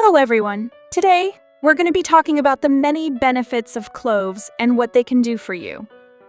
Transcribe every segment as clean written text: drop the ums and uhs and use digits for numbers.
Hello everyone! Today, we're going to be talking about the many benefits of cloves and what they can do for you.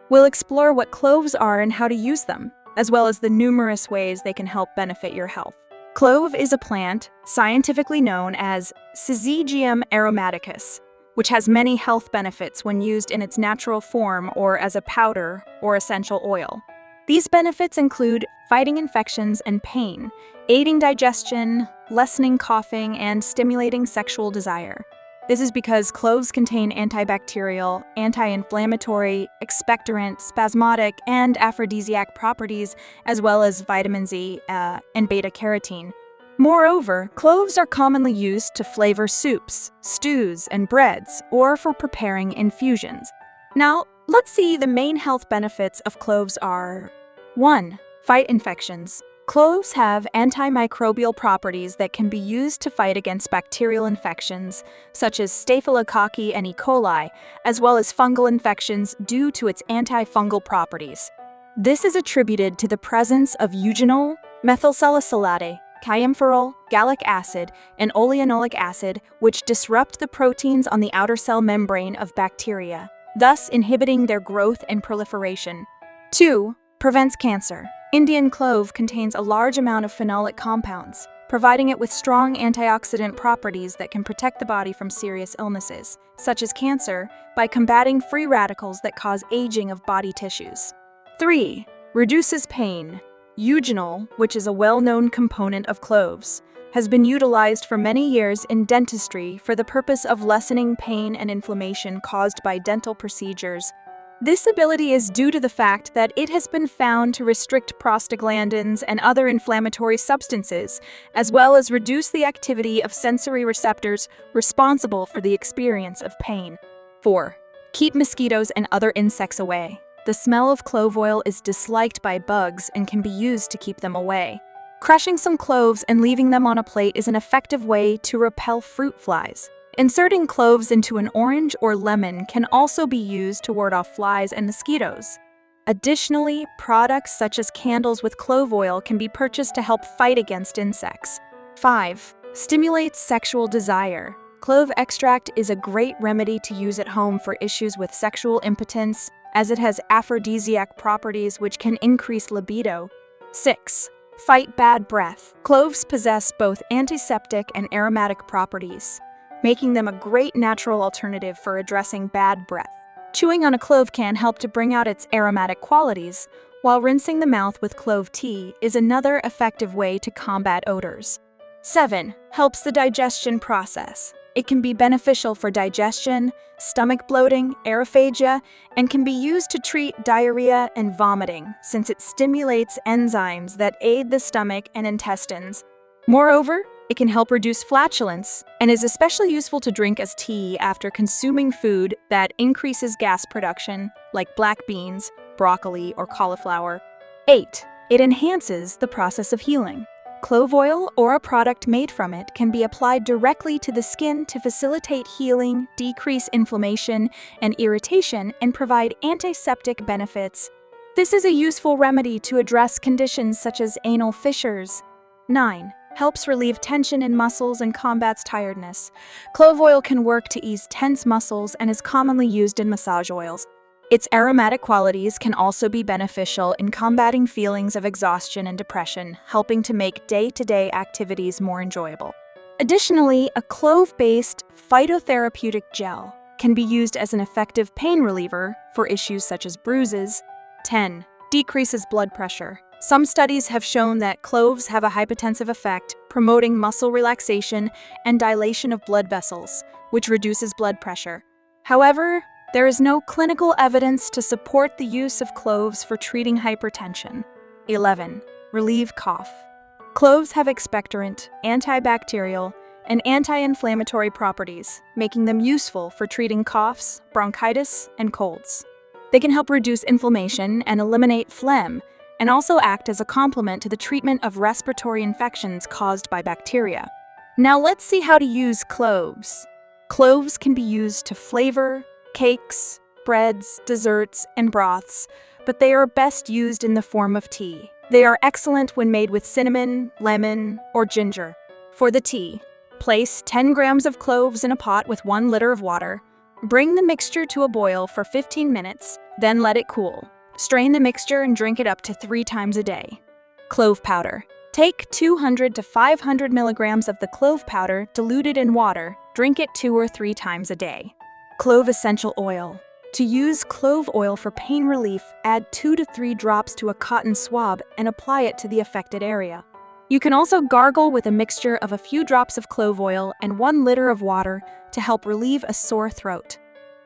We'll explore what cloves are and how to use them, as well as the numerous ways they can help benefit your health. Clove is a plant scientifically known as Syzygium aromaticus, which has many health benefits when used in its natural form or as a powder or essential oil. These benefits include fighting infections and pain, aiding digestion, lessening coughing, and stimulating sexual desire. This is because cloves contain antibacterial, anti-inflammatory, expectorant, spasmodic, and aphrodisiac properties, as well as vitamin Z and beta-carotene. Moreover, cloves are commonly used to flavor soups, stews, and breads, or for preparing infusions. Now, let's see the main health benefits of cloves are 1. Fight infections. Cloves have antimicrobial properties that can be used to fight against bacterial infections, such as Staphylococci and E. coli, as well as fungal infections due to its antifungal properties. This is attributed to the presence of eugenol, methylsalicylate, chiamphyrol, gallic acid, and oleanolic acid, which disrupt the proteins on the outer cell membrane of bacteria, thus inhibiting their growth and proliferation. 2. Prevents cancer. Indian clove contains a large amount of phenolic compounds, providing it with strong antioxidant properties that can protect the body from serious illnesses, such as cancer, by combating free radicals that cause aging of body tissues. 3. Reduces pain. Eugenol, which is a well-known component of cloves, has been utilized for many years in dentistry for the purpose of lessening pain and inflammation caused by dental procedures. This ability is due to the fact that it has been found to restrict prostaglandins and other inflammatory substances, as well as reduce the activity of sensory receptors responsible for the experience of pain. 4. Keep mosquitoes and other insects away. The smell of clove oil is disliked by bugs and can be used to keep them away. Crushing some cloves and leaving them on a plate is an effective way to repel fruit flies. Inserting cloves into an orange or lemon can also be used to ward off flies and mosquitoes. Additionally, products such as candles with clove oil can be purchased to help fight against insects. 5. Stimulates sexual desire. Clove extract is a great remedy to use at home for issues with sexual impotence, as it has aphrodisiac properties which can increase libido. 6. Fight bad breath. Cloves possess both antiseptic and aromatic properties, making them a great natural alternative for addressing bad breath. Chewing on a clove can help to bring out its aromatic qualities, while rinsing the mouth with clove tea is another effective way to combat odors. 7. Helps the digestion process. It can be beneficial for digestion, stomach bloating, aerophagia, and can be used to treat diarrhea and vomiting, since it stimulates enzymes that aid the stomach and intestines. Moreover, it can help reduce flatulence and is especially useful to drink as tea after consuming food that increases gas production, like black beans, broccoli, or cauliflower. 8. It enhances the process of healing. Clove oil or a product made from it can be applied directly to the skin to facilitate healing, decrease inflammation and irritation, and provide antiseptic benefits. This is a useful remedy to address conditions such as anal fissures. 9. Helps relieve tension in muscles and combats tiredness. Clove oil can work to ease tense muscles and is commonly used in massage oils. Its aromatic qualities can also be beneficial in combating feelings of exhaustion and depression, helping to make day-to-day activities more enjoyable. Additionally, a clove-based phytotherapeutic gel can be used as an effective pain reliever for issues such as bruises. 10. Decreases blood pressure. Some studies have shown that cloves have a hypotensive effect, promoting muscle relaxation and dilation of blood vessels, which reduces blood pressure. However, there is no clinical evidence to support the use of cloves for treating hypertension. 11. Relieve cough. Cloves have expectorant, antibacterial, and anti-inflammatory properties, making them useful for treating coughs, bronchitis, and colds. They can help reduce inflammation and eliminate phlegm, and also act as a complement to the treatment of respiratory infections caused by bacteria. Now let's see how to use cloves. Cloves can be used to flavor cakes, breads, desserts, and broths, but they are best used in the form of tea. They are excellent when made with cinnamon, lemon, or ginger. For the tea, Place 10 grams of cloves in a pot with 1 liter of water. Bring the mixture to a boil for 15 minutes, then let it cool. Strain the mixture and drink it up to 3 times a day. Clove powder. Take 200 to 500 milligrams of the clove powder diluted in water. Drink it 2 or 3 times a day. Clove essential oil. To use clove oil for pain relief, add 2 to 3 drops to a cotton swab and apply it to the affected area. You can also gargle with a mixture of a few drops of clove oil and 1 liter of water to help relieve a sore throat.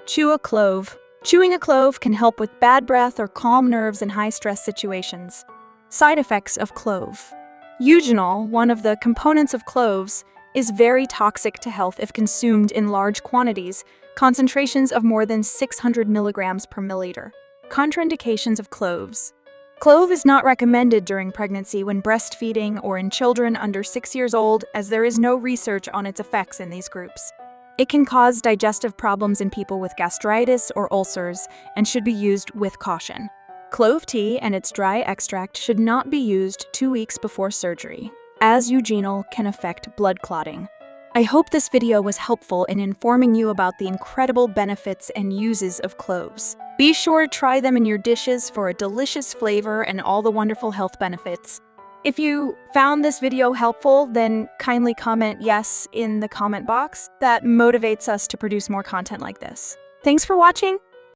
Chew a clove. Chewing a clove can help with bad breath or calm nerves in high-stress situations. Side effects of clove. Eugenol, one of the components of cloves, is very toxic to health if consumed in large quantities, concentrations of more than 600 milligrams per milliliter. Contraindications of cloves. Clove is not recommended during pregnancy when breastfeeding or in children under 6 years old, as there is no research on its effects in these groups. It can cause digestive problems in people with gastritis or ulcers and should be used with caution. Clove tea and its dry extract should not be used 2 weeks before surgery, as eugenol can affect blood clotting. I hope this video was helpful in informing you about the incredible benefits and uses of cloves. Be sure to try them in your dishes for a delicious flavor and all the wonderful health benefits. If you found this video helpful, then kindly comment yes in the comment box. That motivates us to produce more content like this. Thanks for watching.